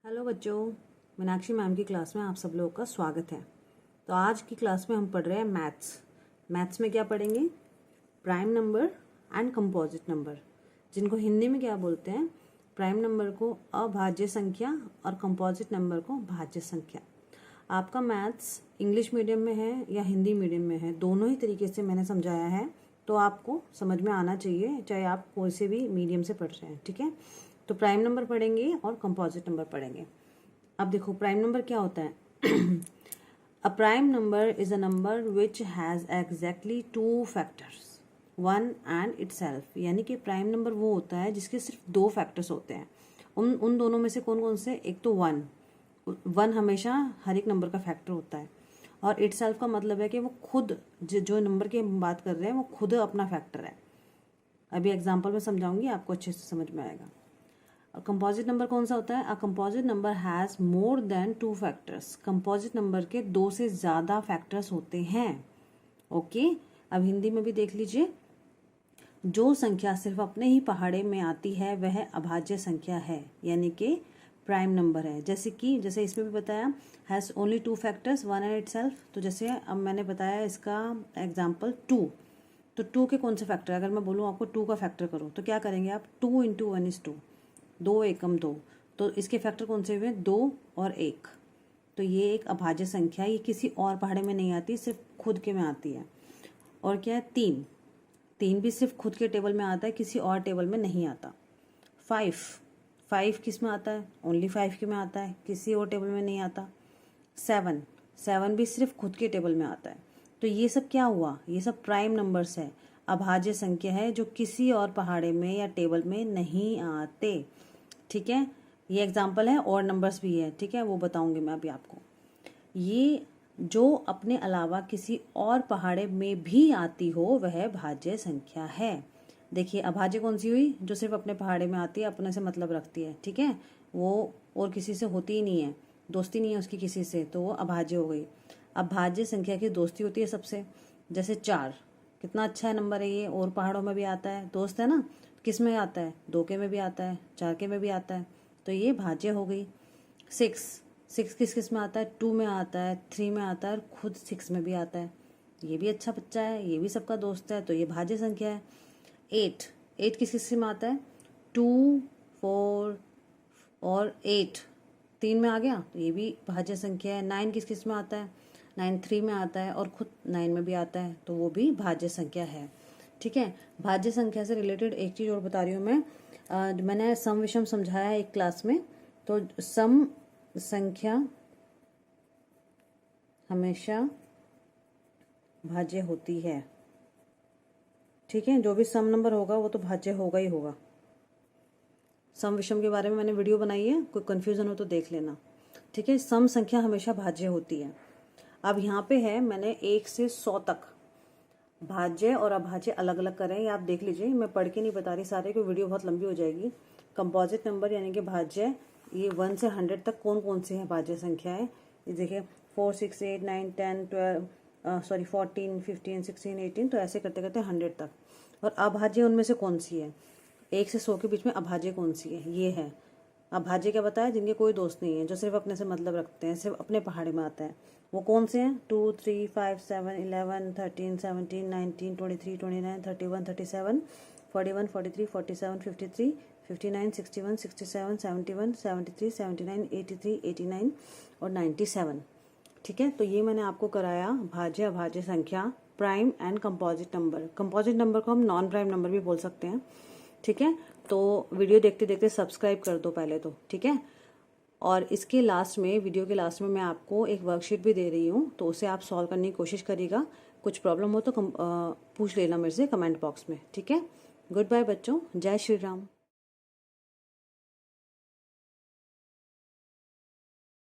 Hello बच्चों, Meenakshi ma'am की class में आप सब लोगों का स्वागत है। तो आज की क्लास में हम पढ़ रहे हैं मैथ्स में क्या पढ़ेंगे? Prime number and composite number, जिनको हिंदी में क्या बोलते हैं? प्राइम नंबर को अभाज्य संख्या और कंपोजिट नंबर को भाज्य संख्या। आपका मैथ्स इंग्लिश मीडियम में है या हिंदी मीडियम में है, दोनों ही तरीके से मैंने समझाया है, तो आपको समझ में आना चाहिए, चाहे आप कोई से भी मीडियम से पढ़ रहे हैं। ठीक है, तो प्राइम नंबर पढ़ेंगे और कंपोजिट नंबर पढ़ेंगे। अब देखो, प्राइम नंबर क्या होता है? A prime number is a number which has exactly two factors, one and itself. यानी कि प्राइम नंबर वो होता है जिसके सिर्फ दो फैक्टर्स होते हैं। उन दोनों में से कौन कौन से? एक तो वन हमेशा हर एक नंबर का फैक्टर होता है, और इटसेल्फ का मतलब है कि वो खुद जो नंबर की हम बात कर रहे हैं वो खुद अपना फैक्टर है। अभी एग्जाम्पल में समझाऊंगी, आपको अच्छे से समझ में आएगा। कंपोजिट नंबर कौन सा होता है? A composite number has more than two factors. Composite number के दो से ज़्यादा फैक्टर्स होते हैं। ओके, अब हिंदी में भी देख लीजिए। जो संख्या सिर्फ अपने ही पहाड़े में आती है वह अभाज्य संख्या है, यानी कि प्राइम नंबर है। जैसे इसमें भी बताया, has only two factors, one and itself. तो जैसे अब मैंने बताया इसका एग्जाम्पल 2, तो 2 के कौन से फैक्टर? अगर मैं बोलूँ आपको 2 का फैक्टर करो तो क्या करेंगे आप? 2 × 1 = 2, 2 एकम 2। तो इसके फैक्टर कौन से हुए? 2 और 1। तो ये एक अभाज्य संख्या, ये किसी और पहाड़े में नहीं आती, सिर्फ खुद के में आती है। और क्या है? 3 भी सिर्फ खुद के टेबल में आता है, किसी और टेबल में नहीं आता। 5 किस में आता है? ओनली 5 के में आता है, किसी और टेबल में नहीं आता। 7 भी सिर्फ खुद के टेबल में आता है। तो ये सब क्या हुआ? ये सब प्राइम नंबर्स है, अभाज्य संख्या है, जो किसी और पहाड़े में या टेबल में नहीं आते। ठीक है, ये एग्जाम्पल है, और नंबर्स भी है। ठीक है, वो बताऊंगी मैं अभी आपको। ये जो अपने अलावा किसी और पहाड़े में भी आती हो वह भाज्य संख्या है। देखिए, अभाज्य कौन सी हुई? जो सिर्फ अपने पहाड़े में आती है, अपने से मतलब रखती है। ठीक है, वो और किसी से होती ही नहीं है, दोस्ती नहीं है उसकी किसी से, तो वो अभाज्य हो गई। अब भाज्य संख्या की दोस्ती होती है सबसे। जैसे 4, कितना अच्छा नंबर है ये, और पहाड़ों में भी आता है, दोस्त है ना। किस में आता है? 2 के में भी आता है, 4 के में भी आता है, तो ये भाज्य हो गई। 6 किस में आता है? 2 में आता है, 3 में आता है, और खुद 6 में भी आता है। ये भी अच्छा बच्चा है, ये भी सबका दोस्त है, तो ये भाज्य संख्या है। 8 किस में आता है? 2, 4 और 8, 3 में आ गया, तो ये भी भाज्य संख्या है। 9 किस में आता है? 9 3 में आता है, और खुद 9 में भी आता है, तो वो भी भाज्य संख्या है। ठीक है, भाज्य संख्या से रिलेटेड एक चीज़ और बता रही हूँ मैं। मैंने सम विषम समझाया एक क्लास में, तो सम संख्या हमेशा भाज्य होती है। ठीक है, जो भी सम नंबर होगा वो तो भाज्य होगा ही होगा। सम विषम के बारे में मैंने वीडियो बनाई है, कोई कन्फ्यूज़न हो तो देख लेना। ठीक है, सम संख्या हमेशा भाज्य होती है। अब यहाँ पे है, मैंने 1 से 100 तक भाज्य और अभाज्य अलग अलग करें, ये आप देख लीजिए। मैं पढ़ के नहीं बता रही सारे, क्योंकि वीडियो बहुत लंबी हो जाएगी। कंपोजिट नंबर यानी कि भाज्य, ये 1 से 100 तक कौन कौन से हैं भाज्य संख्याएं? ये देखिए, 4 6 8 9 10 12 14 15 16 18, तो ऐसे करते करते 100 तक। और अभाज्य उनमें से कौन सी है? 1 से 100 के बीच में अभाज्य कौन सी है? ये है। अभाज्य क्या बताया? जिनके कोई दोस्त नहीं है, जो सिर्फ अपने से मतलब रखते हैं, सिर्फ अपने पहाड़े में आता है। वो कौन से हैं? 2 3 5 7 11 13 17 19 23 29 31 37 41 43 47 53 59 61 67 71 73 79 83 89 और 97। ठीक है, तो ये मैंने आपको कराया भाज्य अभाज्य संख्या, prime and composite number. Composite number को हम नॉन प्राइम नंबर भी बोल सकते हैं। ठीक है, तो वीडियो देखते देखते सब्सक्राइब कर दो पहले तो। ठीक है, और इसके लास्ट में, वीडियो के लास्ट में मैं आपको एक वर्कशीट भी दे रही हूँ, तो उसे आप सॉल्व करने की कोशिश करिएगा। कुछ प्रॉब्लम हो तो पूछ लेना मेरे से कमेंट बॉक्स में। ठीक है, गुड बाय बच्चों, जय श्री राम।